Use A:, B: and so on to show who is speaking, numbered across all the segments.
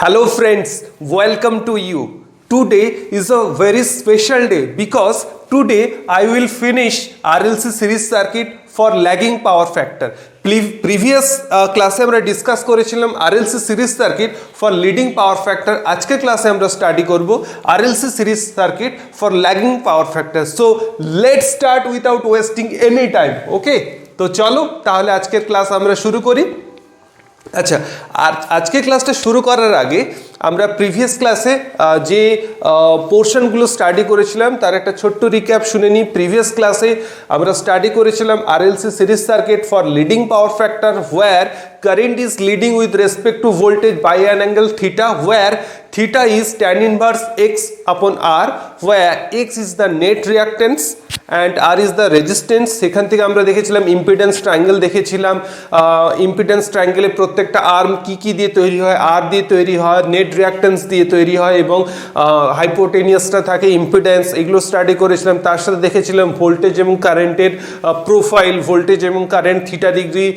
A: Hello friends, welcome to you. Today is a very special day because today I will finish RLC series circuit for lagging power factor. Previous ক্লাসে আমরা discuss করেছিলাম RLC series circuit for leading power factor. আজকের ক্লাসে আমরা study করব RLC series circuit for lagging power factor. So let's start without wasting any time. Okay, তো চলো তাহলে আজকের ক্লাস আমরা শুরু করি। আচ্ছা, আর আজকে ক্লাসটা শুরু করার আগে আমরা প্রিভিয়াস ক্লাসে যে পোর্শনগুলো স্টাডি করেছিলাম তার একটা ছোট্ট রিক্যাপ শুনে নিই। প্রিভিয়াস ক্লাসে আমরা স্টাডি করেছিলাম RLC series circuit for leading power factor where current is leading with respect to voltage by an angle theta, where theta is tan inverse x upon r, where x is the net reactance and r is the resistance। সেখান থেকে আমরা দেখেছিলাম impedance triangle দেখেছিলাম। Impedance ট্রায়াঙ্গেলে প্রত্যেকটা arm কি দিয়ে তৈরি হয়, আর দিয়ে তৈরি হয়, নেট রিয়াক্টেন্স দিয়ে তৈরি হয় এবং হাইপোটেনিয়াসটা থাকে ইম্পিডেন্স। এগুলো স্টাডি করেছিলাম। তার সাথে দেখেছিলাম ভোল্টেজ এবং কারেন্টের প্রোফাইল, ভোল্টেজ এবং কারেন্ট থিটা ডিগ্রি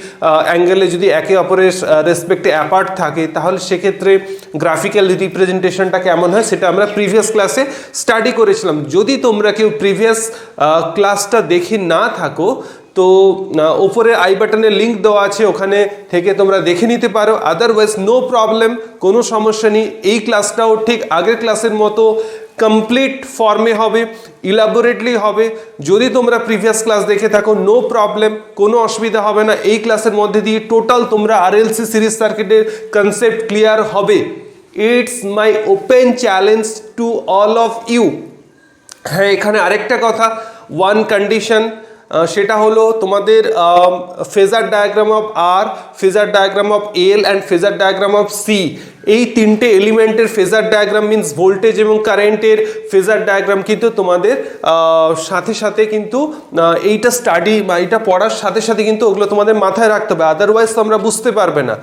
A: অ্যাঙ্গেলে যদি একে অপরের রেসপেক্টে অ্যাপার্ট থাকে তাহলে সেক্ষেত্রে গ্রাফিক্যাল রিপ্রেজেন্টেশনটা কেমন হয় সেটা আমরা প্রিভিয়াস ক্লাসে স্টাডি করেছিলাম। যদি তোমরা কেউ প্রিভিয়াস ক্লাসটা দেখে না থাকো তো ওপরে আই বাটনের লিঙ্ক দেওয়া আছে, ওখানে থেকে তোমরা দেখে নিতে পারো। আদারওয়াইজ নো প্রবলেম, কোনো সমস্যা নেই। এই ক্লাসটাও ঠিক আগের ক্লাসের মতো কমপ্লিট ফর্মে হবে, ইলাবোরেটলি হবে। যদি তোমরা প্রিভিয়াস ক্লাস দেখে থাকো নো প্রবলেম, কোনো অসুবিধা হবে না। এই ক্লাসের মধ্যে দিয়ে টোটাল তোমরা RLC সিরিজ সার্কিটের কনসেপ্ট ক্লিয়ার হবে। It's my open challenge to all of you. হ্যাঁ, এখানে আরেকটা কথা, ওয়ান কন্ডিশন, সেটা হলো তোমাদের phasor diagram of R, phasor diagram of L and phasor diagram of C, এই তিনটে এলিমেন্টের ফেজার ডায়াগ্রাম মিন্স ভোল্টেজ এবং কারেন্টের ফেজার ডায়াগ্রাম কিন্তু তোমাদের সাথে সাথে কিন্তু এইটা স্টাডি বা এইটা পড়ার সাথে সাথে কিন্তু ওগুলো তোমাদের মাথায় রাখতে হবে, আদারওয়াইজ তোমরা বুঝতে পারবে না।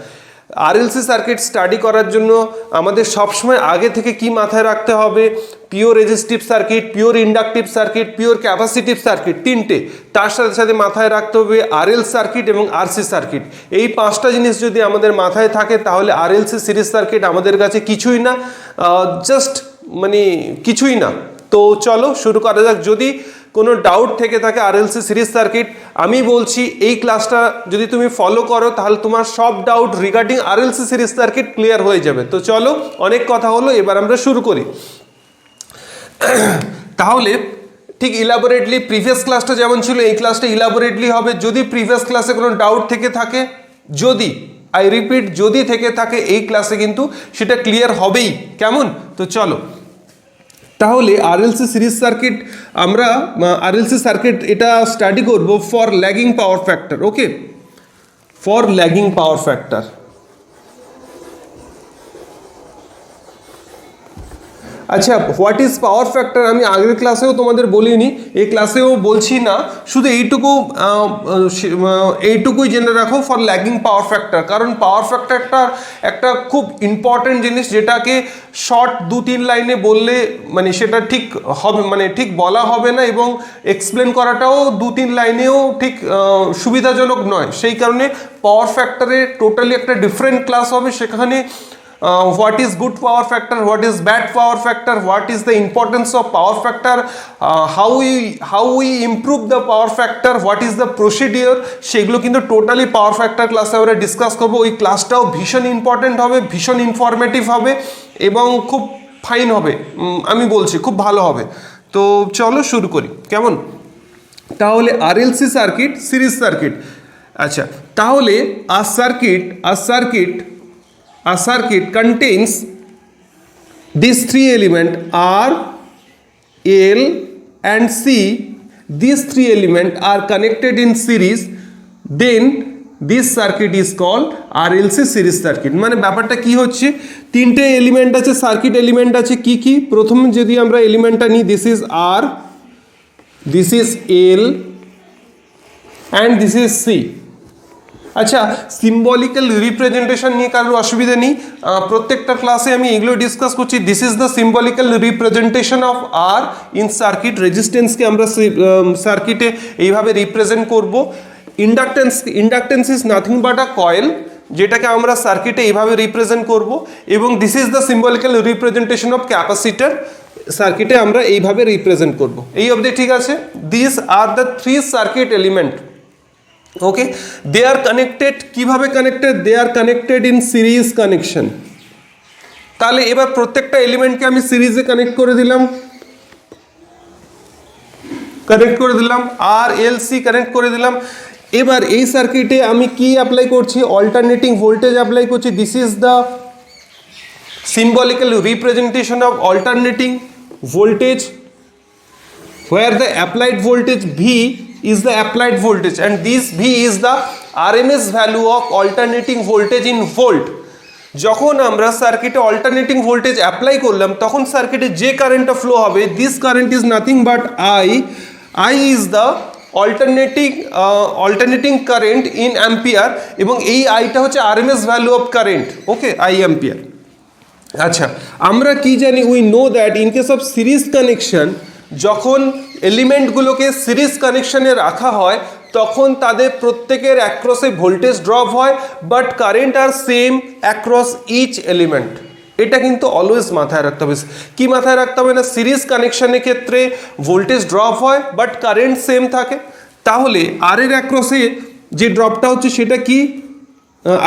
A: RLC সার্কিট স্টাডি করার জন্য আমাদের সবসময় আগে থেকে কি মাথায় রাখতে হবে, pure resistive circuit, pure inductive circuit, pure capacitive circuit তিনটে। তার সাথে সাথে মাথায় রাখতে হবে RL সার্কিট এবং RC সার্কিট। এই পাঁচটা জিনিস যদি আমাদের মাথায় থাকে তাহলে RLC সিরিজ সার্কিট আমাদের কাছে কিছুই না, জাস্ট মানে কিছুই না। তো চলো শুরু করা যাক। যদি কোনো ডাউট থেকে থাকে RLC সিরিজ সার্কিট, আমি বলছি এই ক্লাসটা যদি তুমি ফলো করো তাহলে তোমার সব doubt regarding RLC series circuit clear হয়ে যাবে। তো চলো, অনেক কথা হলো, এবার আমরা শুরু করি। তাহলে ঠিক ইলাবোরেটলি প্রিভিয়াস ক্লাসটা যেমন ছিল এই ক্লাসটা ইলাবোরেটলি হবে। যদি প্রিভিয়াস ক্লাসে কোনো ডাউট থেকে থাকে, যদি আই রিপিট যদি থেকে থাকে, এই ক্লাসে কিন্তু সেটা ক্লিয়ার হবেই। কেমন? তো চলো তাহলে RLC সিরিজ সার্কিট, আমরা RLC সার্কিট এটা স্টাডি করব for lagging power factor. Okay, for lagging power factor. আচ্ছা, হোয়াট ইজ পাওয়ার ফ্যাক্টর আমি আগের ক্লাসেও তোমাদের বলিনি, এই ক্লাসেও বলছি না, শুধু এইটুকুই জেনে রাখো ফর ল্যাগিং পাওয়ার ফ্যাক্টর। কারণ পাওয়ার ফ্যাক্টরটা একটা খুব ইম্পর্টেন্ট জিনিস, যেটাকে শর্ট 2-3 লাইনে বললে মানে সেটা ঠিক হবে, মানে ঠিক বলা হবে না, এবং এক্সপ্লেন করাটাও 2-3 লাইনেও ঠিক সুবিধাজনক নয়। সেই কারণে পাওয়ার ফ্যাক্টরের টোটালি একটা ডিফারেন্ট ক্লাস হবে। সেখানে what is good power factor, what is bad power factor, what is the importance of power factor, how we improve the power factor, what is the procedure, সেগুলো কিন্তু টোটালি পাওয়ার ফ্যাক্টর ক্লাসে আমরা discuss করবো। ওই ক্লাসটাও ভীষণ important হবে, ভীষণ informative হবে এবং খুব ফাইন হবে, আমি বলছি খুব ভালো হবে। তো চলো শুরু করি। কেমন? তাহলে RLC সার্কিট, সিরিজ সার্কিট। আচ্ছা, তাহলে a circuit contains these three elements R, L and C. These three elements are connected in series, then this circuit is called RLC series circuit। মানে ব্যাপারটা কি হচ্ছে, তিনটে এলিমেন্ট আছে, সার্কিট এলিমেন্ট আছে। কি কি? প্রথমে যদি আমরা এলিমেন্টটা নিই, this is R, this is L and this is C। আচ্ছা, সিম্বলিক্যাল রিপ্রেজেন্টেশন নিয়ে কারোর অসুবিধা নেই, প্রত্যেকটা ক্লাসে আমি এগুলো ডিসকাস করছি। This is the symbolical representation of R in circuit. রেজিস্ট্যান্সকে আমরা সার্কিটে এইভাবে রিপ্রেজেন্ট করব। Inductance is nothing but a coil যেটাকে আমরা সার্কিটে এইভাবে রিপ্রেজেন্ট করব, এবং this is the symbolical representation of capacitor. সার্কিটে আমরা এইভাবে রিপ্রেজেন্ট করব। এই অবধি ঠিক আছে? This are the three circuit element. Okay, they are connected. কিভাবে connected? They are connected in series connection. তাহলে এবার প্রত্যেকটা এলিমেন্টকে আমি সিরিজে কানেক্ট করে দিলাম, আর এল সি কানেক্ট করে দিলাম। এবার এই সার্কিটে আমি কি অ্যাপ্লাই করছি? অল্টারনেটিং ভোল্টেজ অ্যাপ্লাই করছি। This is the symbolical representation of alternating voltage, where the applied voltage V is the applied voltage and this V is the RMS value of alternating voltage in volt. যখন আমরা সার্কিটে alternating voltage apply করলাম তখন সার্কিটে যে কারেন্টটা flow হবে, this current is nothing but I is the alternating current in ampere, এবং এই আইটা হচ্ছে RMS value of current. Okay, I ampere। আচ্ছা, আমরা কি জানি? We know that in case of series connection, যখন এলিমেন্টগুলোকে সিরিজ কানেকশনে রাখা হয় তখন তাদের প্রত্যেকের অ্যাক্রসে ভোল্টেজ ড্রপ হয়, but current are same across each element. এটা কিন্তু অলওয়েজ মাথায় রাখতে হবে। কি মাথায় রাখতে হবে না? সিরিজ কানেকশনের ক্ষেত্রে ভোল্টেজ ড্রপ হয় বাট কারেন্ট সেম থাকে। তাহলে আর এর অ্যাক্রসে যে ড্রপটা হচ্ছে সেটা কি?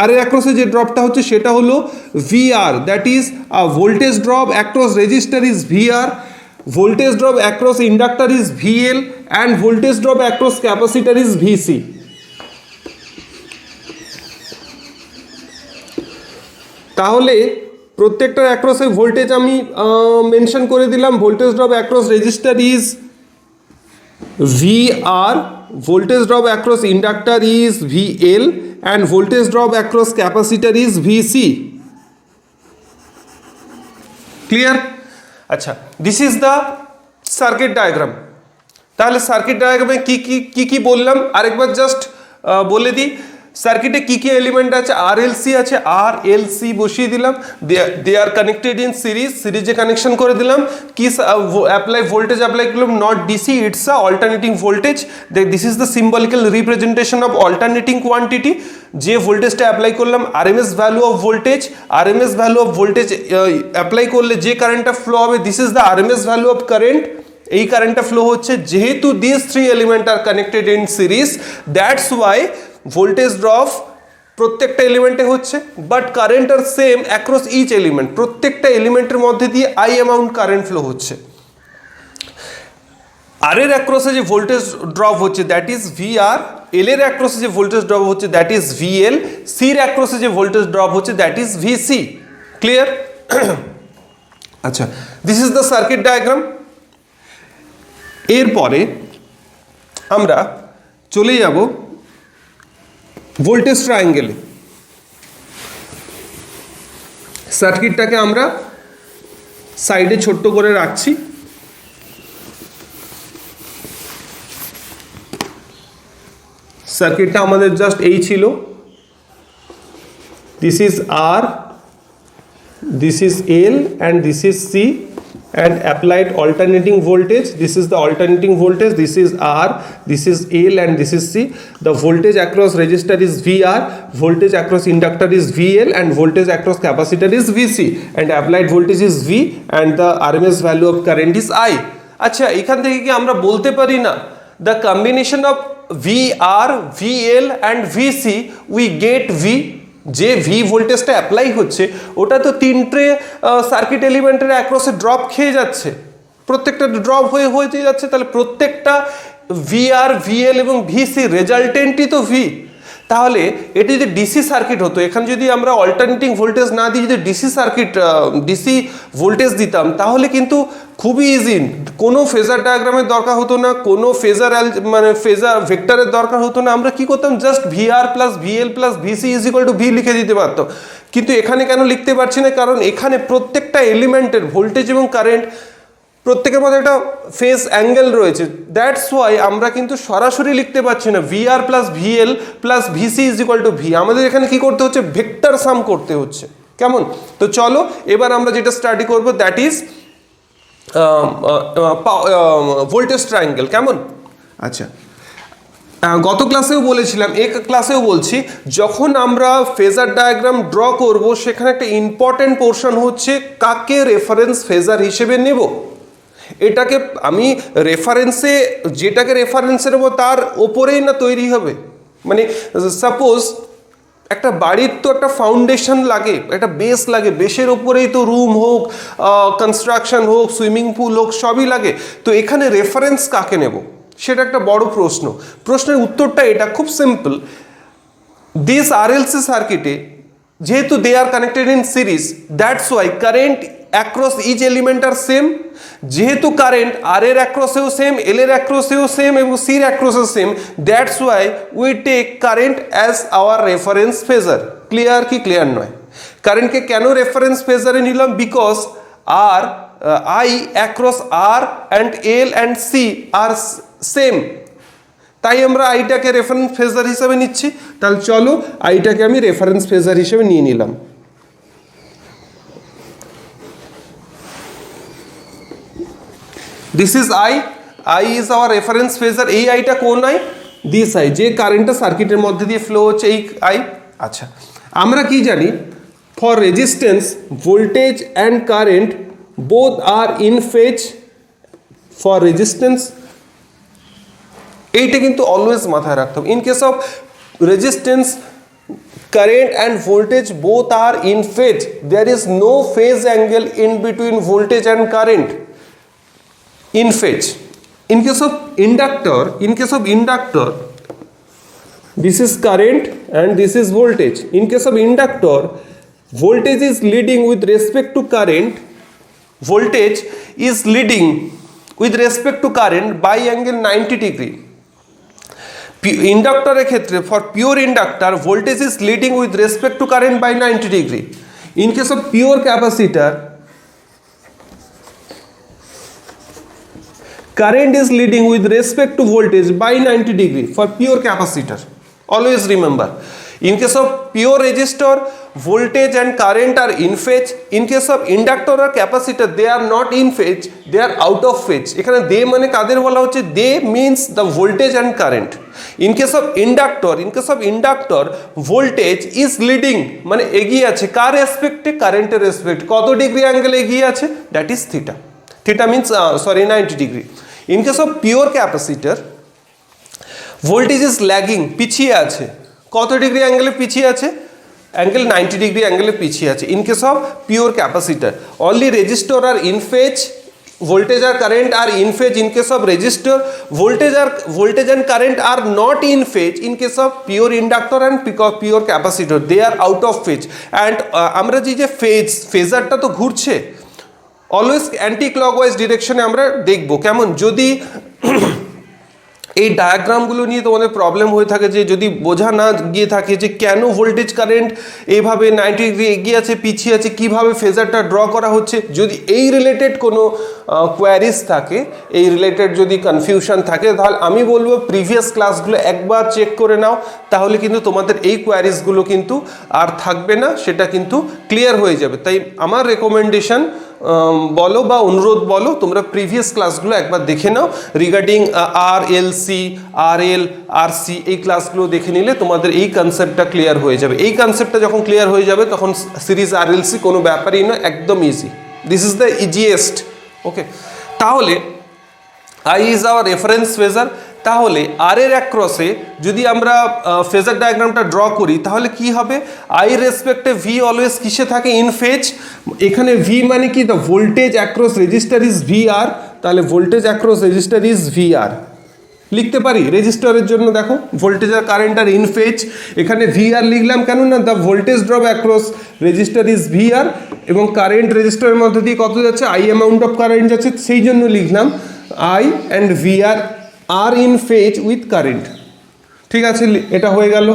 A: আর এর অ্যাক্রসে যে ড্রপটা হচ্ছে সেটা হলো VR, that is voltage drop across resistor is VR, voltage drop across inductor is VL, and voltage drop across capacitor is VC. তাহলে প্রত্যেকটার অ্যাক্রসে ভোল্টেজ আমি মেনশন করে দিলাম। Voltage drop across resistor is VR, voltage drop across inductor is VL, and voltage drop across capacitor is VC. Clear? আচ্ছা, this is the circuit diagram. তাহলে circuit ডায়াগ্রামে কি বললাম আরেকবার জাস্ট বলে দিই। সার্কিটে কি এলিমেন্ট আছে? RLC আছে, RLC বসিয়ে দিলাম। দে আর কানেক্টেড ইন সিরিজে কানেকশন করে দিলাম। কি ভোল্টেজ অ্যাপ্লাই করলাম? Not DC, it's a alternating voltage. This is the symbolical representation of alternating quantity. যে ভোল্টেজটা অ্যাপ্লাই করলাম RMS value of voltage, RMS value of voltage apply করলে যে কারেন্টটা ফ্লো হবে, this is the RMS value of current. এই কারেন্টটা flow হচ্ছে যেহেতু this three element are connected in series, that's why voltage drop প্রত্যেকটা এলিমেন্টে হচ্ছে, but current are same across each element. প্রত্যেকটা এলিমেন্টের মধ্যে দিয়ে I অ্যামাউন্ট কারেন্ট ফ্লো হচ্ছে। আর এর অ্যাক্রসে যে ভোল্টেজ ড্রপ হচ্ছে দ্যাট ইজ VR, এল এর অ্যাক্রসে যে ভোল্টেজ ড্রপ হচ্ছে দ্যাট ইজ VL, সির অ্যাক্রসে যে ভোল্টেজ ড্রপ হচ্ছে দ্যাট ইজ VC। ক্লিয়ার? আচ্ছা, this is the circuit diagram. এরপরে আমরা চলে যাব ভোল্টেজ ট্রায়াঙ্গেলে। সার্কিটটাকে আমরা সাইডে ছোট্ট করে রাখছি। সার্কিটটা আমাদের জাস্ট এই ছিল। This is R, this is L, and this is C, and applied alternating voltage. This is the alternating voltage. This is R, this is L, and this is C. The voltage across resistor is VR, voltage across inductor is VL, and voltage across capacitor is VC, and applied voltage is V, and the RMS value of current is I. আচ্ছা, এখান থেকে কি আমরা বলতে পারি না the combination of VR, VL, and VC we get V? যে V ভোল্টেজটা অ্যাপ্লাই হচ্ছে ওটা তো তিনটে সার্কিট এলিমেন্টের অ্যাক্রসে ড্রপ খেয়ে যাচ্ছে, প্রত্যেকটা ড্রপ হয়ে যাচ্ছে। তাহলে প্রত্যেকটা VR, VL এবং VC রেজাল্টেন্টই তো V। তাহলে এটি যদি ডিসি সার্কিট হতো, এখানে যদি আমরা অল্টারনেটিং ভোল্টেজ না দিয়ে যদি ডিসি ভোল্টেজ দিতাম তাহলে কিন্তু খুবই ইজি, কোনো ফেজার ডায়াগ্রামের দরকার হতো না, কোনো ফেজার ভেক্টরের দরকার হতো না। আমরা কি করতাম? Just VR plus VL plus VC is equal two V লিখে দিতে পারতাম। কিন্তু এখানে কেন লিখতে পারছি না? কারণ এখানে প্রত্যেকটা এলিমেন্টের ভোল্টেজ এবং কারেন্ট প্রত্যেকের মধ্যে একটা ফেজ অ্যাঙ্গেল রয়েছে। দ্যাটস ওয়াই আমরা কিন্তু সরাসরি লিখতে পারছি না VR plus VL plus VC is equal two V। আমাদের এখানে কি করতে হচ্ছে? ভেক্টর সাম করতে হচ্ছে। কেমন? তো চলো এবার আমরা যেটা স্টাডি করব দ্যাট ইজ ভোল্টেজ ট্রায়াঙ্গেল। কেমন? আচ্ছা, গত ক্লাসেও বলেছিলাম, এই ক্লাসেও বলছি, যখন আমরা ফেজার ডায়াগ্রাম ড্র করব সেখানে একটা ইম্পর্টেন্ট পোর্শন হচ্ছে কাকে রেফারেন্স ফেজার হিসেবে নেব। এটাকে আমি রেফারেন্সে, যেটাকে রেফারেন্সে নেবো তার ওপরেই না তৈরি হবে। মানে সাপোজ একটা বাড়ির তো একটা ফাউন্ডেশন লাগে, একটা বেস লাগে, বেসের ওপরেই তো রুম হোক, কনস্ট্রাকশন হোক, সুইমিং পুল হোক, সবই লাগে। তো এখানে রেফারেন্স কাকে নেব সেটা একটা বড় প্রশ্ন। প্রশ্নের উত্তরটা এটা খুব সিম্পল। দিস আরএলসি সার্কিটে যেহেতু they are connected in series, that's why current across each element are same. যেহেতু কারেন্ট আর এর অ্যাক্রসেও সেম, এল এর অ্যাক্রসেও সেম এবং সির অ্যাক্রসেও same, that's why we take current as our reference phasor. Clear কি ক্লিয়ার নয়? কারেন্টকে কেন রেফারেন্স ফেজারে নিলাম? Because R I across R and L and C are same, তাই আমরা আইটাকে রেফারেন্স ফেজার হিসেবে নিচ্ছি। তাহলে চলো আইটাকে আমি রেফারেন্স ফেজার হিসেবে নিয়ে নিলাম। This is I, I is our reference phasor. এই আইটা কোন আই? দিস আই, যে কারেন্টটা সার্কিটের মধ্যে দিয়ে ফ্লো হচ্ছে, এই আই। আচ্ছা, আমরা কি জানি? For resistance voltage and current both are in phase. For resistance, এইটা কিন্তু অলওয়েজ মাথায় রাখতে হবে। In case of resistance, current and voltage both are in phase. There is no phase angle in between voltage and current. In phase. In case of inductor, this is current and this is voltage. In case of inductor, voltage is leading with respect to current. Voltage is leading with respect to current by angle 90 degree. ইন্ডাক্টরের ক্ষেত্রে, for pure inductor, voltage is leading with respect to current by 90 degree. In case of pure capacitor, current is leading with respect to voltage by 90 degree for pure capacitor. Always remember. In case of pure resistor, voltage and current are in phase. In case of inductor or capacitor, they are not in phase, they are out of phase. এখানে দে মানে কাদের বলা হচ্ছে? দে means the voltage and current. In case of inductor, voltage is leading, মানে এগিয়ে আছে কার রেসপেক্টে? কারেন্টের respect. কত degree angle এগিয়ে আছে? That is theta. Theta means 90 degree. In case of pure capacitor, voltage is lagging, পিছিয়ে আছে। কত ডিগ্রি অ্যাঙ্গেলে পিছিয়ে আছে? অ্যাঙ্গেল 90 ডিগ্রি অ্যাঙ্গেলে পিছিয়ে আছে। In case of pure capacitor, only resistor are in phase, voltage আর current are in phase. In case of resistor, voltage and current are not in phase. In case of pure inductor and pure capacitor, they are out of phase. And আমরা যে ফেজারটা তো ঘুরছে, always anti clockwise ডিরেকশনে আমরা দেখব। কেমন? যদি এই ডায়াগ্রামগুলো নিয়ে তোমাদের প্রবলেম হয়ে থাকে, যে যদি বোঝা না গিয়ে থাকে যে কেন ভোল্টেজ কারেন্ট এইভাবে 90 ডিগ্রি এগিয়ে আছে, পিছিয়ে আছে, কীভাবে ফেজারটা ড্র করা হচ্ছে, যদি এই রিলেটেড কোনো কোয়ারিজ থাকে, এই রিলেটেড যদি কনফিউশন থাকে, তাহলে আমি বলবো প্রিভিয়াস ক্লাসগুলো একবার চেক করে নাও, তাহলে কিন্তু তোমাদের এই কোয়ারিজগুলো কিন্তু আর থাকবে না, সেটা কিন্তু ক্লিয়ার হয়ে যাবে। তাই আমার রেকমেন্ডেশন বলো বা অনুরোধ বলো, তোমরা প্রিভিয়াস ক্লাসগুলো একবার দেখে নাও। রিগার্ডিং RLC, RL, RC এই ক্লাসগুলো দেখে নিলে তোমাদের এই কনসেপ্টটা ক্লিয়ার হয়ে যাবে। এই কনসেপ্টটা যখন ক্লিয়ার হয়ে যাবে তখন সিরিজ RLC কোনো ব্যাপারই নয়, একদম easy. This is the easiest. Okay, তাহলে I is our reference phasor. তাহলে আর এর অ্যাক্রসে যদি আমরা ফেজার ডায়াগ্রামটা ড্র করি, তাহলে কি হবে? আই রেসপেক্টে ভি অলওয়েজ কিসে থাকে? In phase. এখানে ভি মানে কি? The voltage across resistor is VR। তাহলে voltage across resistor is VR লিখতে পারি রেজিস্টারের জন্য। দেখো, ভোল্টেজ আর কারেন্ট আর ইন ফেজ, এখানে VR লিখলাম কেন না? The voltage drop across resistor is VR, এবং কারেন্ট রেজিস্টারের মধ্যে দিয়ে কত যাচ্ছে? I অ্যামাউন্ট অফ কারেন্ট যাচ্ছে, সেই জন্য লিখলাম I and VR are in phase with current. ঠিক আছে, এটা হয়ে গেল।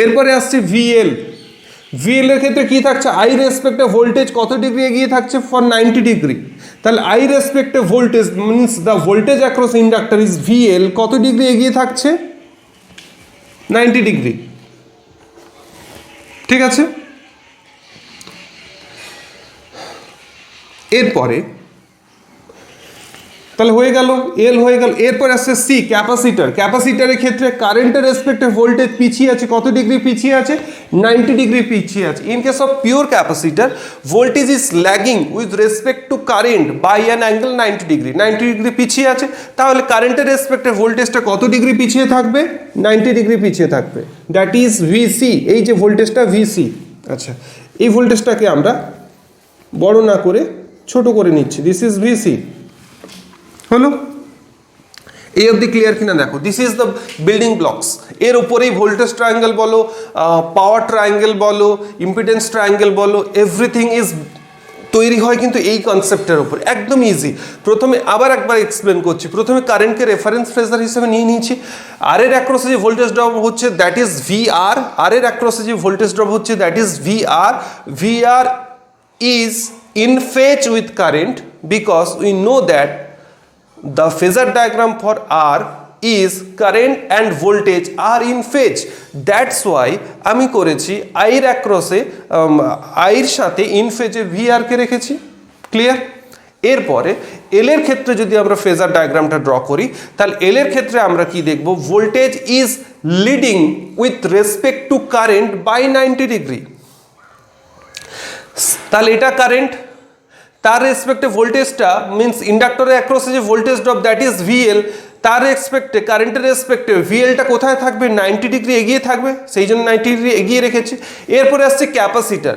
A: এরপরে আসছে VL। VL এর ক্ষেত্রে কি থাকছে? আই রেসপেক্টে ভোল্টেজ কত ডিগ্রি এগিয়ে থাকছে? For 90 degree. তাহলে আই রেসপেক্টে voltage means the voltage across inductor is VL, কত ডিগ্রি এগিয়ে থাকছে? 90 ডিগ্রি। ঠিক আছে, এরপরে তাহলে হয়ে গেল এল হয়ে গেল। এরপর আসছে সি ক্যাপাসিটার। ক্যাপাসিটারের ক্ষেত্রে কারেন্টের রেসপেক্টে ভোল্টেজ পিছিয়ে আছে, কত ডিগ্রি পিছিয়ে আছে? 90 ডিগ্রি পিছিয়ে আছে। In case of pure capacitor voltage is lagging with respect to current by an angle 90 degree. 90 degree পিছিয়ে আছে, তাহলে কারেন্টের রেসপেক্টে ভোল্টেজটা কত ডিগ্রি পিছিয়ে থাকবে? 90 ডিগ্রি পিছিয়ে থাকবে। That is VC. এই যে ভোল্টেজটা ভিসি। আচ্ছা, এই ভোল্টেজটাকে আমরা বড় না করে ছোট করে নিচ্ছি। This is VC. হলো? এই অবধি ক্লিয়ার কিনা দেখো। This is the building blocks. এর উপরেই ভোল্টেজ ট্রায়াঙ্গেল বলো, পাওয়ার ট্রায়াঙ্গেল বলো, ইম্পিডেন্স ট্রায়াঙ্গেল বলো, এভরিথিং ইজ তৈরি হয় কিন্তু এই কনসেপ্টের উপর। একদম ইজি। প্রথমে আবার একবার এক্সপ্লেন করছি। প্রথমে কারেন্টকে রেফারেন্স ফেজার হিসেবে নিয়ে নিয়েছি। আর এর অ্যাক্রসে যে ভোল্টেজ ড্রপ হচ্ছে দ্যাট ইজ ভিআর। আর এর অ্যাক্রসে যে ভোল্টেজ ড্রপ হচ্ছে that is VR. VR is in phase with current because we know that the phasor diagram for R is current and voltage are in phase. That's why আমি করেছি I এর অ্যাক্রসে I এর সাথে in ফেজে VR কে রেখেছি। Clear? এরপরে L এর ক্ষেত্রে যদি আমরা ফেজার ডায়াগ্রামটা ড্র করি তাহলে L এর ক্ষেত্রে আমরা কি দেখব? Voltage is leading with respect to current by 90 degree. তাহলে এটা কারেন্ট, তার রেসপেক্টে ভোল্টেজটা মিনস ইন্ডাক্টরের অ্যাক্রসে যে voltage drop that is VL, তার রেসপেক্টে কারেন্টের রেসপেক্টে ভিএলটা কোথায় থাকবে? 90 ডিগ্রি এগিয়ে থাকবে, সেই জন্য 90 ডিগ্রি এগিয়ে রেখেছি। এরপরে আসছে capacitor.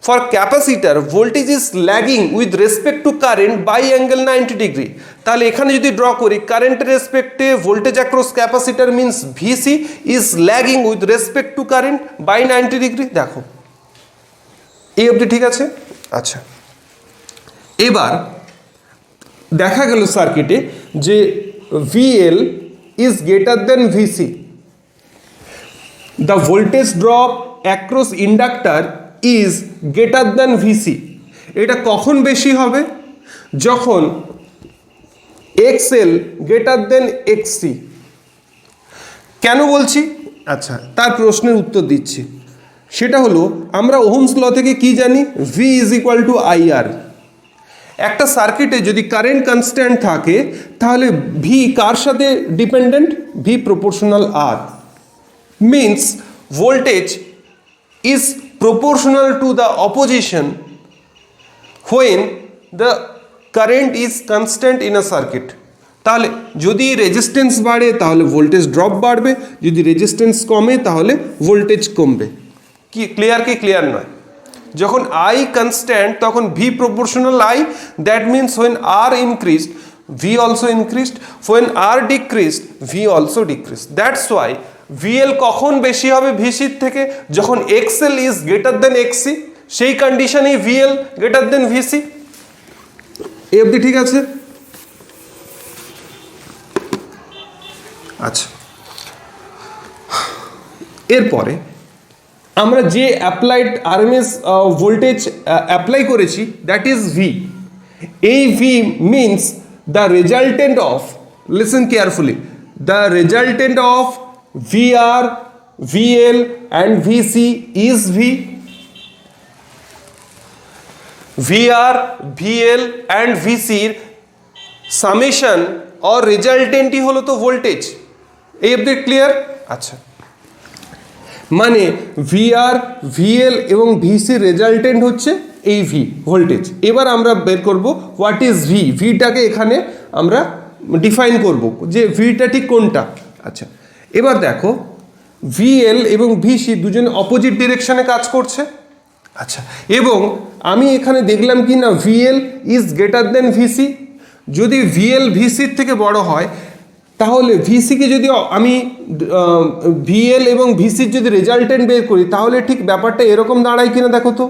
A: For capacitor voltage is lagging with respect to current by angle 90 degree. তাহলে এখানে যদি ড্র করি কারেন্টের রেসপেক্টে voltage across capacitor means VC is lagging with respect to current by 90 degree. দেখো এই অবধি ঠিক আছে? আচ্ছা, এবার দেখা গেল সার্কিটে যে VL is greater than VC. The voltage drop across inductor is greater than VC. এটা কখন বেশি হবে? যখন XL গ্রেটার দেন XC। কেন বলছি? আচ্ছা, তার প্রশ্নের উত্তর দিচ্ছি। সেটা হলো আমরা ওহমস ল থেকে কি জানি? V is equal two IR। একটা সার্কিটে যদি কারেন্ট কনস্ট্যান্ট থাকে তাহলে ভি কার সাথে dependent? V proportional R. Means voltage is proportional to the opposition when the current is constant in a circuit. তাহলে যদি রেজিস্ট্যান্স বাড়ে তাহলে ভোল্টেজ ড্রপ বাড়বে, যদি রেজিস্ট্যান্স কমে তাহলে ভোল্টেজ কমবে। কি ক্লিয়ার কি ক্লিয়ার নয়? যখন I constant তখন V proportional I, that means when R increased V also increased, when R decreased V also decreased. That's why VL কখন বেশি হবে VC থেকে? যখন XL is greater than XC, সেই কন্ডিশনেই VL greater than VC। এই অবধি ঠিক আছে? আচ্ছা, এরপরে আমরা যে অ্যাপ্লাইড আরএমএস ভোল্টেজ অ্যাপ্লাই করেছি দ্যাট ইজ ভি। এই V means the resultant of, listen carefully, the resultant of VR, VL and VC is V. VR, VL and ভিসির সামেশন और রেজাল্টেন্টই হলো তো ভোল্টেজ। এই অবধি ক্লিয়ার? আচ্ছা, মানে ভিআর, ভিএল এবং ভিসির রেজাল্টেন্ট হচ্ছে এই ভি ভোল্টেজ। এবার আমরা বের করব হোয়াট ইজ ভি। ভিটাকে এখানে আমরা ডিফাইন করব যে ভিটা ঠিক কোনটা। আচ্ছা, এবার দেখো ভিএল এবং ভিসি দুজন অপোজিট ডিরেকশনে কাজ করছে। আচ্ছা, এবং আমি এখানে দেখলাম কি না VL is greater than VC. যদি ভিএল ভিসির থেকে বড় হয় তাহলে ভিসিকে যদি আমি ভিএল এবং ভিসির যদি রেজাল্টেন্ট বের করি তাহলে ঠিক ব্যাপারটা এরকম দাঁড়ায় কিনা দেখো তো।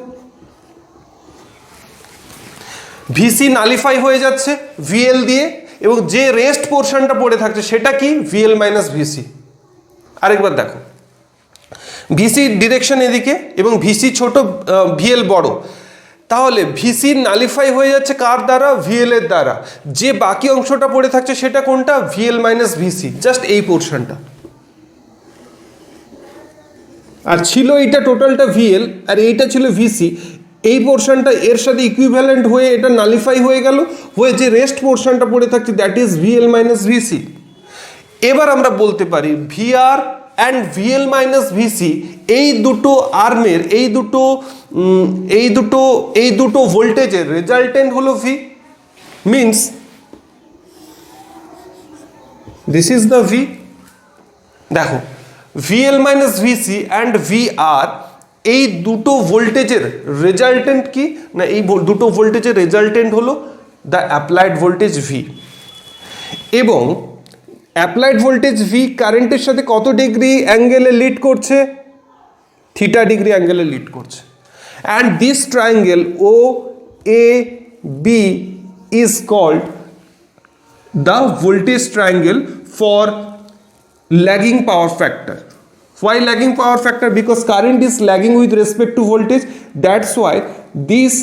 A: ভিসি নালিফাই হয়ে যাচ্ছে ভিএল দিয়ে এবং যে রেস্ট পোর্শনটা পড়ে থাকছে সেটা কি? VL minus VC. আরেকবার দেখো, ভিসি ডিরেকশন এদিকে এবং ভিসি ছোট, ভিএল বড়, তাহলে ভিসি নালিফাই হয়ে যাচ্ছে কার দ্বারা? ভিএল এর দ্বারা। যে বাকি অংশটা পড়ে থাকছে সেটা কোনটা? ভিএল মাইনাস ভিসি, জাস্ট এই পোর্শনটা। আর ছিল এইটা টোটালটা ভিএল আর এইটা ছিল ভিসি। এই পোর্শনটা এর সাথে ইকুইভ্যালেন্ট হয়ে এটা নালিফাই হয়ে গেল, হয়ে যে রেস্ট পোর্শনটা পড়ে থাকছে that is VL minus VC. এবার আমরা বলতে পারি VR and VL minus VC এই দুটো আর্মের এই দুটো ভোল্টেজের রেজাল্টেন্ট হলো V, means this is the V. দেখো VL minus VC and VR এই দুটো ভোল্টেজের রেজাল্টেন্ট কি না, এই দুটো ভোল্টেজের রেজাল্টেন্ট হলো দ্য অ্যাপ্লাইড ভোল্টেজ ভি। এবং অ্যাপ্লাইড ভোল্টেজ ভি কারেন্টের সাথে কত ডিগ্রি অ্যাঙ্গেলে লিড করছে? থিটা ডিগ্রি অ্যাঙ্গেলে লিড করছে। And this triangle O A B is called the voltage triangle for lagging power factor. Why lagging power factor? Because current is lagging with respect to voltage. That's why this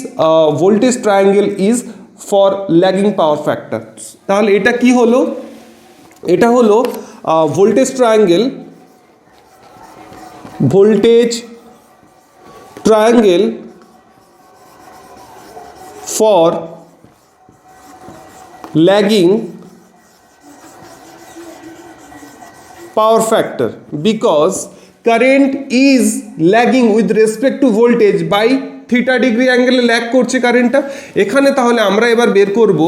A: voltage triangle is for lagging power factor. তাহলে এটা কি হলো? এটা হলো voltage triangle for lagging power factor, because current is lagging with respect to voltage by theta degree অ্যাঙ্গেলে lag করছে কারেন্টটা এখানে। তাহলে আমরা এবার বের করব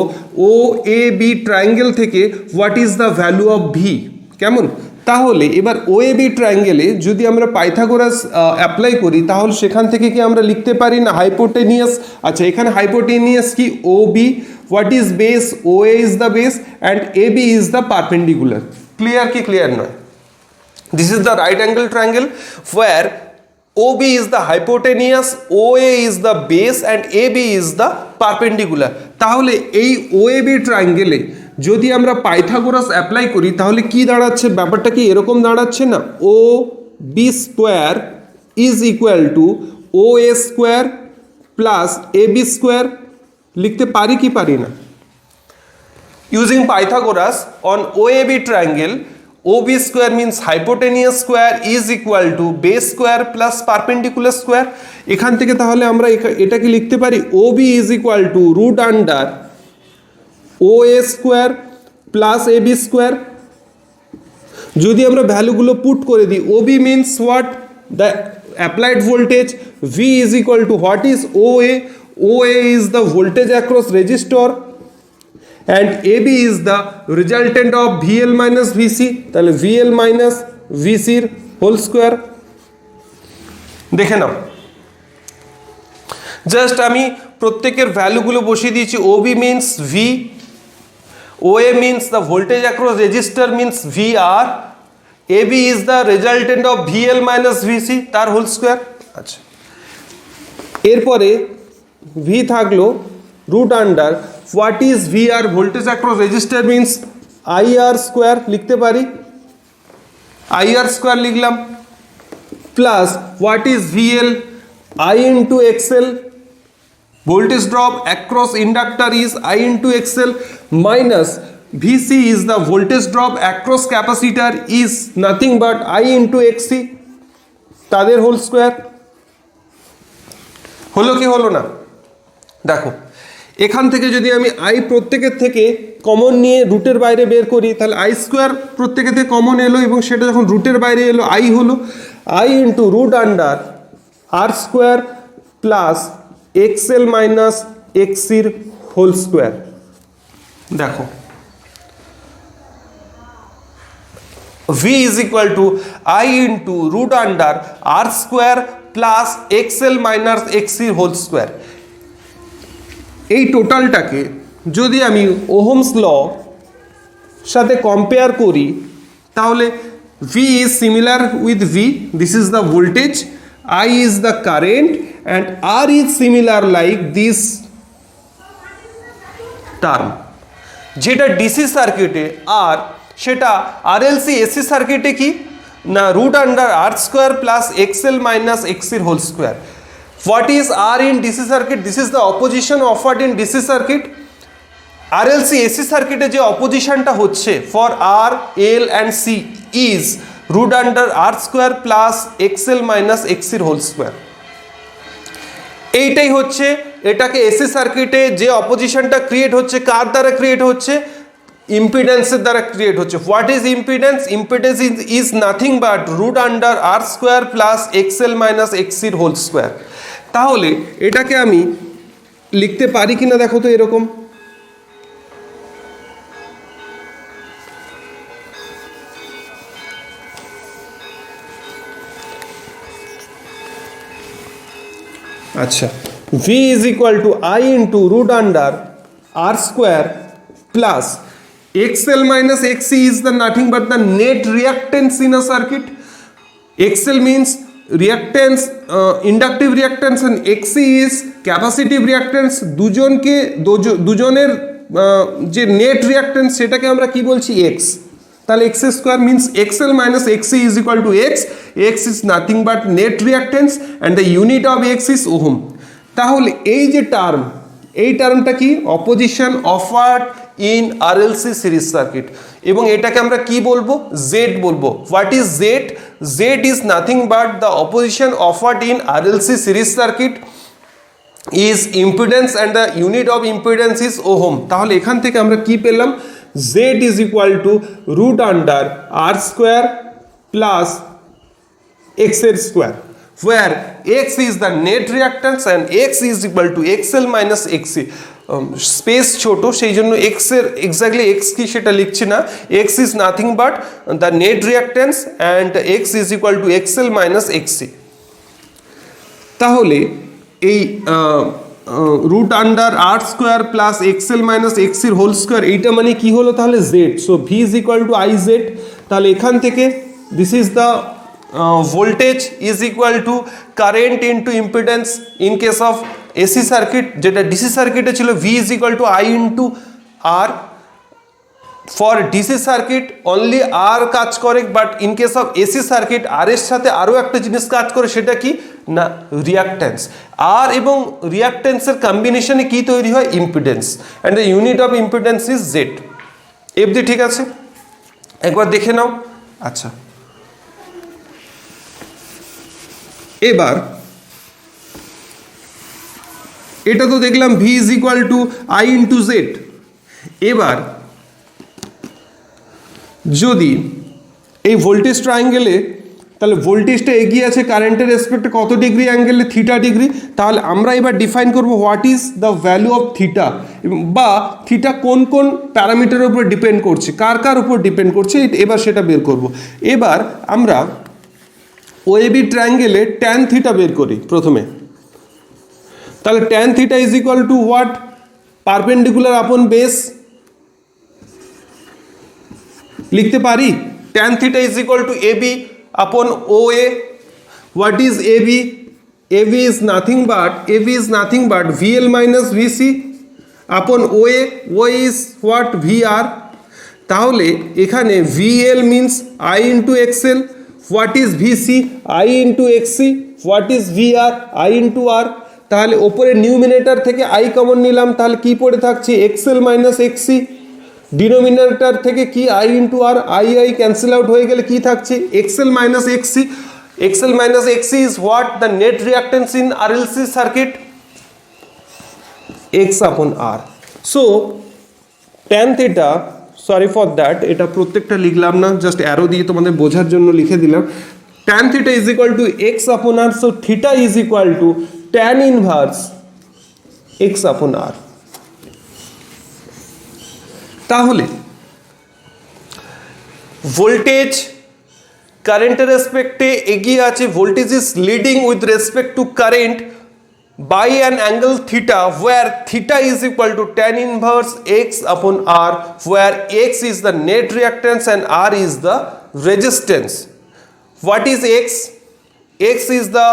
A: ও এ বি ট্রায়াঙ্গেল থেকে what is the value of V. কেমন? তাহলে এবার ও এ বি ট্রায়াঙ্গেলে যদি আমরা পাইথাগোরাস অ্যাপ্লাই করি তাহলে সেখান থেকে কি আমরা লিখতে পারি না হাইপোটেনিয়াস? আচ্ছা, এখানে হাইপোটেনিয়াস কি? O B, what is base? O A is the base and A B is the perpendicular. Clear কি ক্লিয়ার নয়? This is the right angle triangle where OB is the hypotenuse, OA is the base and AB is the perpendicular. তাহলে এই OAB ট্রায়াঙ্গেলে যদি আমরা Pythagoras apply করি তাহলে কি দাঁড়াচ্ছে? ব্যাপারটা কি এরকম দাঁড়াচ্ছে না? OB square is equal two OA square plus AB square. লিখতে পারি কি পারি না? Using Pythagoras on OAB triangle, OB square means hypotenuse square is equal to base square plus perpendicular square. এখান থেকে তাহলে আমরা এটাকে লিখতে পারি OB is equal to root under OA square plus AB square। যদি আমরা ভ্যালুগুলো পুট করে দিই, OB means what? The applied voltage. V is equal to what is OA? OA is the voltage across resistor and AB is the resultant of VL minus VC. তাহলে VL minus VC এর whole square. দেখে নাও, just আমি প্রত্যেকের ভ্যালুগুলো বসিয়ে দিয়েছি। OB means V, OA means the voltage across resistor means VR, AB is the resultant of VL minus VC তার whole square. আচ্ছা, এরপরে V থাকলো root under what is VR? Voltage across resistor means IR square লিখতে পারি, IR square লিখলাম, plus what is VL? I into XL। Voltage drop across inductor is I into XL minus VC is the voltage drop across capacitor is nothing but I into XC তাদের whole square. হলো কি হলো না? দেখো, এখান থেকে যদি আমি I প্রত্যেকের থেকে কমন নিয়ে রুটের বাইরে বের করি তাহলে I স্কোয়ার প্রত্যেকের থেকে কমন এলো এবং সেটা যখন রুটের বাইরে এলো I হলো I into root under R square plus XL minus XCর হোল স্কোয়ার। দেখো, V is equal to I into root under R square plus XL minus XC whole square। এই টোটালটাকে যদি আমি ওহমস ল সাথে কম্পেয়ার করি তাহলে V is similar with V, this is the voltage, I is the current and R is similar like this term। যেটা DC সার্কিটে আর সেটা RLC AC সার্কিটে কি না root under R square plus XL minus XCর whole square. What is R in DC circuit? This is the opposition offered in DC circuit. RLC AC সার্কিটে যে অপোজিশনটা হচ্ছে for R, L and C is root under R square plus XL minus XCর whole square. এইটাই হচ্ছে এটাকে AC সার্কিটে যে অপোজিশনটা ক্রিয়েট হচ্ছে কার দ্বারা ক্রিয়েট হচ্ছে, ইম্পিডেন্সের দ্বারা ক্রিয়েট হচ্ছে। What is impedance? Impedance is nothing but root under R square plus XL minus এক্সির হোল স্কোয়ার। তাহলে এটাকে আমি লিখতে পারি কিনা দেখো তো এরকম, আচ্ছা, V is equal to I into root under R square plus XL minus XC is the nothing but the net reactance in a circuit. XL means reactance, inductive reactance, and XC is capacitive reactance. দুজনের যে net reactance সেটাকে আমরা কি বলছি, X। তাহলে X square means XL minus XC is equal to X. X is nothing but net reactance and the unit of X is ohm. তাহলে এই যে টার্ম, এই টার্মটা কি, opposition offered in RLC series circuit, এবং এটাকে আমরা কি বলবো, জেড বলবো। What is Z? Z is nothing but the opposition offered in RLC series circuit is impedance and the unit of impedance is ohm. তাহলে এখান থেকে আমরা কি পেলাম, Z is equal to root under R square plus X square, where X is the net reactance and X is equal to XL minus XC. Space ছোট, সেই জন্য X এর এক্স্যাক্টলি X কি সেটা লিখছি না। X is nothing but the net reactance and X is equal to XL minus XC। তাহলে এই root under R square plus XL minus এক্সির হোল স্কোয়ার, এইটা মানে কি হলো তাহলে Z. So V is equal to I Z. তাহলে এখান থেকে this is the voltage is equal to current into impedance in case of AC circuit, যেটা ডিসি সার্কিটে ছিল V is equal to I into R. For DC circuit only R কাজ করে, but in case of AC circuit আর এর সাথে আরও একটা জিনিস কাজ করে, সেটা কি না, রিয়াক্ট্যান্স। আর এবং রিয়াক্ট্যান্সের কম্বিনেশনে কি তৈরি হয়, impedance, and the unit of impedance is Z. FD ঠিক আছে, একবার দেখে নাও। আচ্ছা, এবার এটা তো দেখলাম V is equal to I into Z. এবার যদি এই ভোল্টেজ ট্রায়াঙ্গেলে, তাহলে ভোল্টেজটা এগিয়ে আছে কারেন্টের রেসপেক্টে কত ডিগ্রি অ্যাঙ্গেলে, থিটা ডিগ্রি। তাহলে আমরা এবার ডিফাইন করব what is the value of theta, বা থিটা কোন কোন প্যারামিটারের উপর ডিপেন্ড করছে, কার কার উপর ডিপেন্ড করছে, এবার সেটা বের করব। এবার আমরা ওএবি ট্রায়াঙ্গেলে ট্যান থিটা বের করি প্রথমে। তাহলে tan theta is equal to what, perpendicular upon base লিখতে পারি। Tan theta is equal to AB upon OA. What is AB? AB is nothing but VL minus VC upon OA. OA is what? VR. তাহলে এখানে VL means I into XL. What is VC? I into XC. What is VR? I into R. তাহলে ওপরে numerator থেকে I common নিলাম, তাহলে কি পড়ে থাকছে, XL minus XC। ডিনোমিনেটর থেকে কি, I into R, I I cancel out হয়ে গেলে কি থাকছে, XL minus XC. XL minus XC is what, the net reactance in RLC circuit, X upon R. So tan theta, sorry for that, এটা প্রত্যেকটা লিখলাম না, জাস্ট অ্যারো দিয়ে তোমাদের বোঝার জন্য লিখে দিলাম। Tan theta is equal to X upon R. So theta is equal to tan inverse X upon R. তাহলে ভোল্টেজ কারেন্টের রেসপেক্টে এগিয়ে আছে, voltage is leading with respect to current by an angle theta, where theta is equal to tan inverse X upon R, where X is the net reactance and R is the resistance. What is X? X is the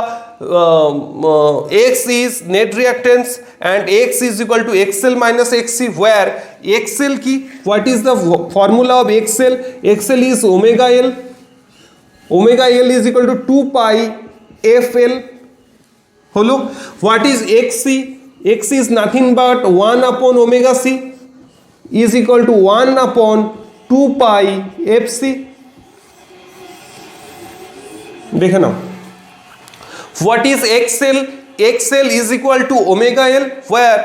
A: X is net reactance and X is equal to XL minus XC, where XL ki, what is the formula of XL? XL is omega L. Omega L is equal to 2 pi FL. Holo. What is XC? X is nothing but 1 upon omega C is equal to 1 upon 2 pi FC. দেখে নাও। What is XL? XL is equal to omega L, where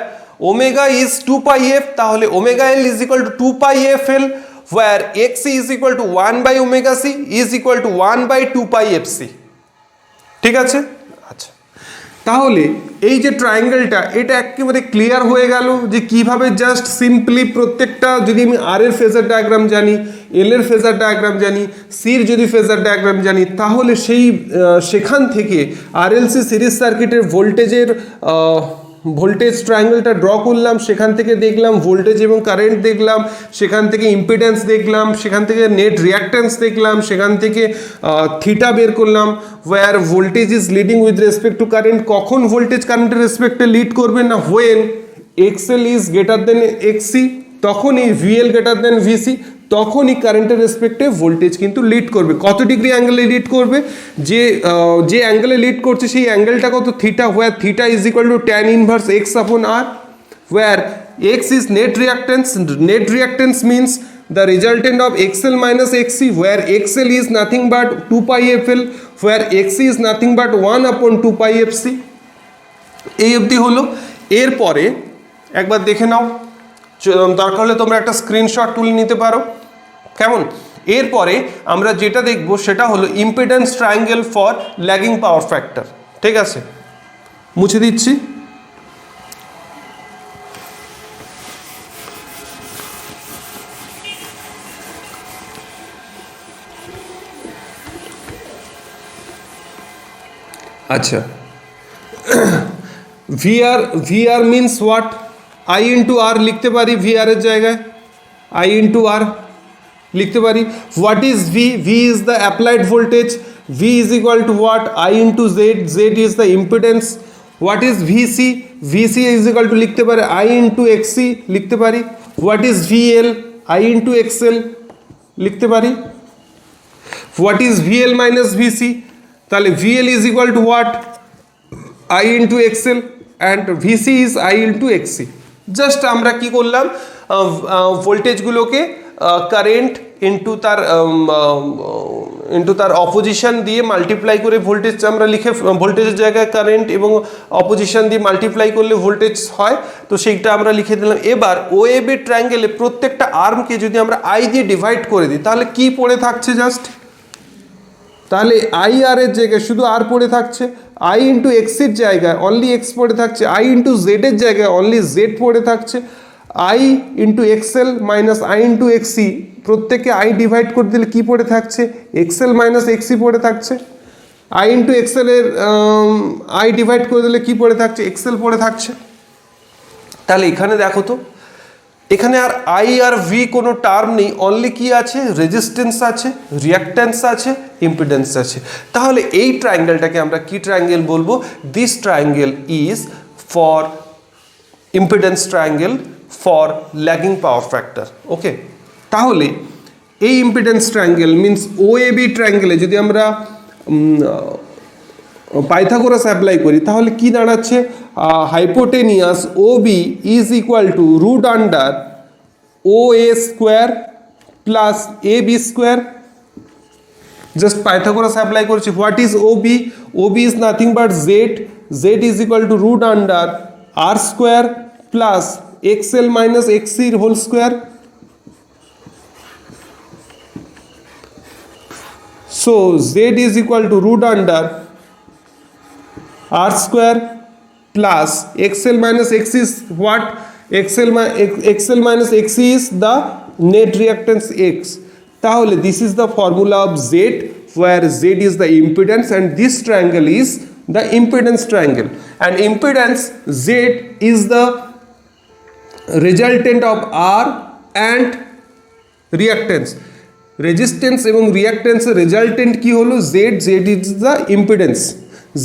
A: omega is 2 pi f, তাহলে omega L is equal to 2 pi fL, where XC is equal to 1 by omega C is equal to 1 by 2 pi fc। ঠিক আছে? আচ্ছা, তাহলে এই যে ট্রায়াঙ্গেলটা, এটা একেবারে clear হয়ে গেল যে কিভাবে জাস্ট সিম্পলি প্রত্যেকটা, যদি আমি আর এর ফেজার ডায়াগ্রাম জানি, এল এর ফেজার ডায়াগ্রাম জানি, সির যদি ফেজার ডায়াগ্রাম জানি, তাহলে সেখান থেকে আরএলসি সিরিজ সার্কিটের ভোল্টেজ ট্রায়াঙ্গেলটা ড্র করলাম, সেখান থেকে দেখলাম ভোল্টেজ এবং কারেন্ট দেখলাম, সেখান থেকে ইম্পিডেন্স দেখলাম, সেখান থেকে নেট রিয়াক্ট্যান্স দেখলাম, সেখান থেকে থিটা বের করলাম, where voltage is leading with respect to current. কখন ভোল্টেজ কারেন্টের রেসপেক্টে লিড করবে না, when XL is greater than XC, তখনই ভিএল গ্রেটার দেন ভিসি, তখনই কারেন্টের রেসপেক্টে ভোল্টেজ কিন্তু লিড করবে। কত ডিগ্রি অ্যাঙ্গেলে লিড করবে, যে অ্যাঙ্গেলে লিড করছে সেই অ্যাঙ্গেলটা কত, theta, where theta is equal to tan inverse X upon R, where X is net reactance, net reactance means the resultant of XL minus XC, where XL is nothing but 2 pi FL, where XC is nothing but 1 upon 2 pi FC। এই অবধি হলো। এরপরে একবার দেখে নাও, দরকার হলে তোমরা একটা স্ক্রিনশট তুলে নিতে পারো, কেমন? এরপরে আমরা যেটা দেখব সেটা হলো impedance triangle for lagging power factor. ঠিক আছে, মুছে দিচ্ছি। আচ্ছা, VR means what, I into R লিখতে পারি, VR এর জায়গায় I ইন্টু আর লিখতে পারি। What is V, V is the applied voltage, V is equal to what, I into Z, Z is the impedance. What is VC, VC is equal two লিখতে পারি I into XC লিখতে পারি। What is VL, I into XL লিখতে পারি। What is VL minus VC, তাহলে VL is equal to what, I into XL, and VC is I into XC। Just আমরা কি করলাম, ভোল্টেজগুলোকে কারেন্ট ইন্টু তার opposition দিয়ে মাল্টিপ্লাই করে ভোল্টেজ আমরা লিখে, ভোল্টেজের জায়গায় কারেন্ট এবং অপোজিশন দিয়ে মাল্টিপ্লাই করলে ভোল্টেজ হয়, তো সেইটা আমরা লিখে দিলাম। এবার OAB ট্রায়াঙ্গেলে প্রত্যেকটা আর্মকে যদি আমরা I দিয়ে ডিভাইড করে দিই, তাহলে কি পড়ে থাকছে, জাস্ট তাহলে আই আর এর জায়গায় শুধু আর পড়ে থাকছে, I ইন্টু এক্সির জায়গায় অনলি এক্স পড়ে থাকছে, I ইন্টু জেডের জায়গায় অনলি জেড পড়ে থাকছে, I into XL minus I into XC, প্রত্যেকে I ডিভাইড করে দিলে কী পড়ে থাকছে, এক্সএল মাইনাস এক্সি পড়ে থাকছে। I ইন্টু এক্সএলের I ডিভাইড করে দিলে কী পড়ে থাকছে, এক্সএল পড়ে থাকছে। তাহলে এখানে দেখো তো, এখানে আর I আর V কোনো টার্ম নেই, অনলি কি আছে, রেজিস্ট্যান্স আছে, রিয়াক্ট্যান্স আছে, ইম্পিডেন্স আছে। তাহলে এই ট্রায়াঙ্গেলটাকে আমরা কি ট্রায়াঙ্গেল বলবো, this triangle is for impedance triangle for lagging power factor. Okay, তাহলে এই ইম্পিডেন্স ট্রায়াঙ্গেল মিনস OAB ট্রায়াঙ্গেলে যদি আমরা পাইথাগোরাস অ্যাপ্লাই করি, তাহলে কি দাঁড়াচ্ছে, hypotenuse OB is equal to root under OA square plus AB square. Just Pythagoras apply করছি। What is OB, OB is nothing but Z, Z is equal to root under R square plus XL minus XC whole square. So Z is equal to root under R square plus XL minus X is what? XL minus XC is the net reactance X. তাহলে this is the formula of Z, where Z is the impedance and this triangle is the impedance triangle, and impedance Z is the resultant of R and reactance. Resistance এবং রিয়াক্ট্যান্সের resultant কি হলো, Z, Z is the impedance,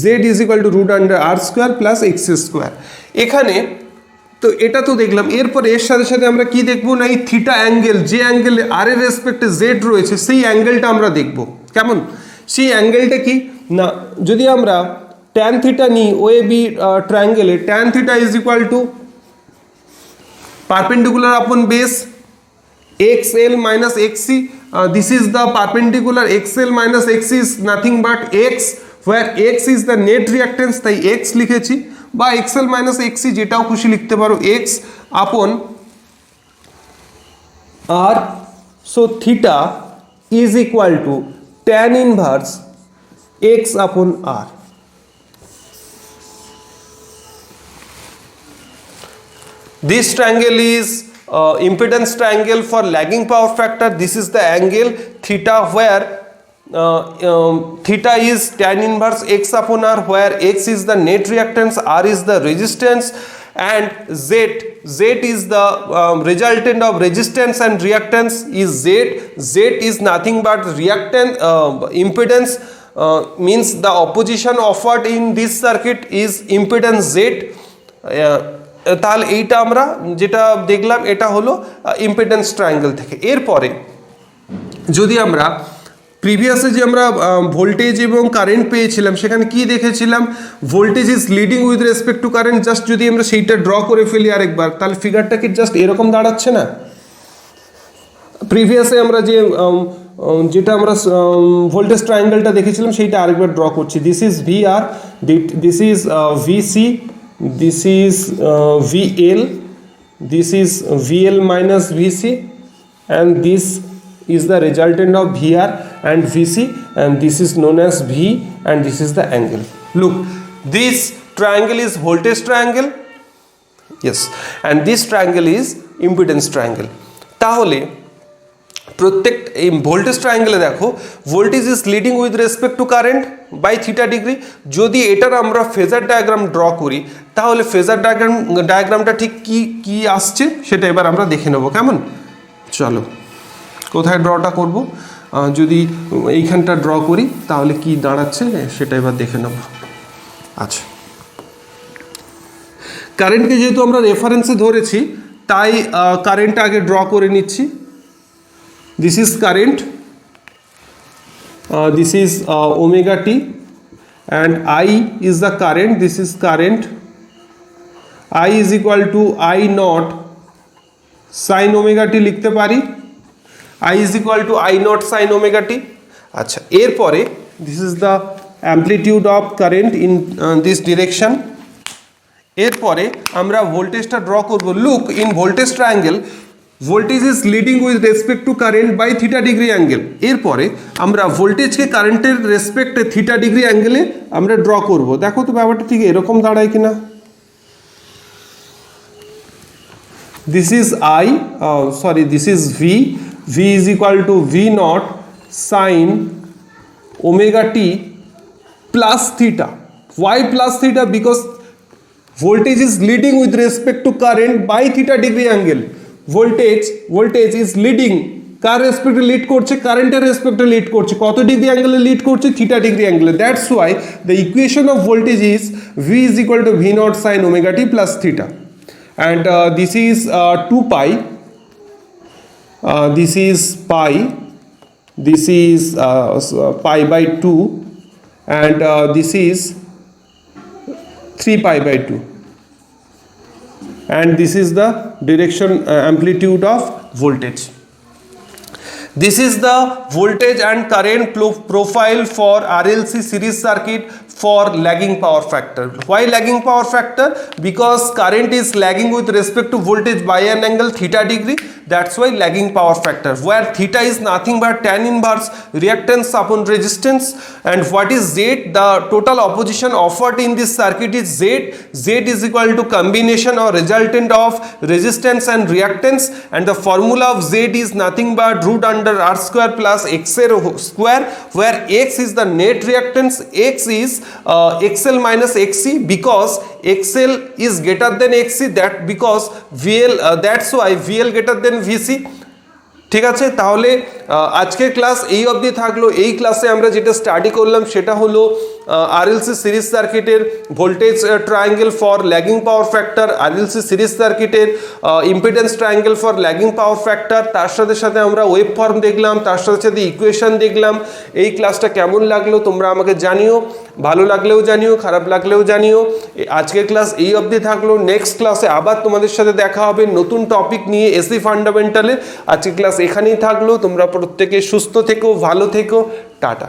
A: Z is equal to root under R square plus X square. এখানে তো এটা তো দেখলাম, এরপর এর সাথে সাথে আমরা কি দেখবো না, এই থিটা অ্যাঙ্গেল, যে অ্যাঙ্গেলে আর এর রেসপেক্টে জেড রয়েছে সেই অ্যাঙ্গেলটা আমরা দেখব। কেমন সেই অ্যাঙ্গেলটা কি না, যদি আমরা ট্যান থিটা নিই OAB ট্রায়াঙ্গেলে, tan theta is equal to perpendicular upon base XL minus XC, this is the perpendicular, XL minus XC is nothing but X, where x is the net reactance, তাই x লিখেছি, বা xl minus xc যেটাও খুশি লিখতে পারো, x upon r. So theta is equal to tan inverse x upon r. This triangle is impedance triangle for lagging power factor. This is the angle theta where theta is tan inverse x upon r, where x is the net reactance, r is the resistance, and z is the resultant of resistance and reactance is z is nothing but reactant impedance, means the opposition offered in this circuit is impedance z. তাহলে এইটা আমরা যেটা দেখলাম এটা হলো impedance triangle থেকে। এরপরে যদি আমরা প্রিভিয়াসে যে আমরা ভোল্টেজ এবং কারেন্ট পেয়েছিলাম সেখানে কি দেখেছিলাম, voltage is leading with respect to current, just যদি আমরা সেইটা ড্র করে ফেলি আরেকবার, তাহলে ফিগারটা কি জাস্ট এরকম দাঁড়াচ্ছে না? প্রিভিয়াসে আমরা যেটা আমরা ভোল্টেজ ট্রায়াঙ্গেলটা দেখেছিলাম সেইটা আরেকবার ড্র করছি। This is V R, this is VC, this is VL, this is VL minus VC, and this is the resultant of VR and VC, and this is known as V, and this is the angle. Look, this triangle is voltage triangle, yes, and this triangle is impedance triangle. তাহলে প্রত্যেক এই voltage ট্রায়াঙ্গেলে দেখো voltage is leading with respect to current by theta degree. যদি এটার আমরা phasor diagram draw করি তাহলে ফেজার ডায়াগ্রামটা ঠিক কি আসছে সেটা এবার আমরা দেখে নেব, কেমন? চলো কোথায় ড্রটা করব, যদি এইখানটা ড্র করি তাহলে কি দাঁড়াচ্ছে সেটা এবার দেখে নেব। আচ্ছা, কারেন্টকে যেহেতু আমরা রেফারেন্সে ধরেছি তাই কারেন্টটা আগে ড্র করে নিচ্ছি। This is current, this is omega t, and I is the current, this is current. I is equal to I naught sin omega t লিখতে পারি, I is equal to I naught sin omega t. আচ্ছা, এরপরে this is the amplitude of current in this direction. এরপরে আমরা ভোল্টেজটা draw করব। Look, in voltage triangle voltage is leading with respect to current by theta degree angle. এরপরে আমরা ভোল্টেজকে কারেন্টের রেসপেক্টে থিটা ডিগ্রি অ্যাঙ্গেলে আমরা ড্র করব। দেখো তো ব্যাপারটা ঠিক এরকম দাঁড়ায় কিনা। This is I, sorry this is V, V is equal to V nought sine omega T plus theta. Y plus theta? Because voltage is leading with respect to current by theta degree angle. voltage is leading কার রেসপেক্টে lead করছে, কারেন্টের রেসপেক্টে lead করছে, কত degree অ্যাঙ্গেলে lead করছে, theta degree অ্যাঙ্গেলে। That's why the equation of voltage is V is equal to V nought sine omega T plus theta, and this is 2 pi, this is pi, this is pi by 2, and this is 3 pi by 2, and this is the direction amplitude of voltage. This is the voltage and current profile for RLC series circuit for lagging power factor. Why lagging power factor? Because current is lagging with respect to voltage by an angle theta degree. That's why lagging power factor, where theta is nothing but tan inverse reactance upon resistance. And what is Z? The total opposition offered in this circuit is Z. Z is equal to combination or resultant of resistance and reactance, and the formula of Z is nothing but root under R square plus X square, where X is the net reactance, X is XL minus XC, because XL is greater than XC, that because VL, that's why VL greater than VC. ঠিক আছে, তাহলে আজকের class এই অবধি থাকলো। এই ক্লাসে আমরা যেটা স্টাডি করলাম সেটা হলো RLC সিরিজ সার্কিটের voltage triangle for lagging power factor, RLC series সার্কিটের impedance triangle for lagging power factor, তার সাথে সাথে আমরা ওয়েভ ফর্ম দেখলাম, তার সাথে সাথে ইকুয়েশন দেখলাম। এই ক্লাসটা কেমন লাগলো তোমরা আমাকে জানিও, ভালো লাগলেও জানিও, খারাপ লাগলেও জানিও। আজকের ক্লাস এই অবধি থাকলো। নেক্সট ক্লাসে আবার তোমাদের সাথে দেখা হবে নতুন টপিক নিয়ে, এসি ফান্ডামেন্টালে। আজকের ক্লাস এখানেই থাকলো। তোমরা প্রত্যেকে সুস্থ থেকো, ভালো থেকো, টাটা।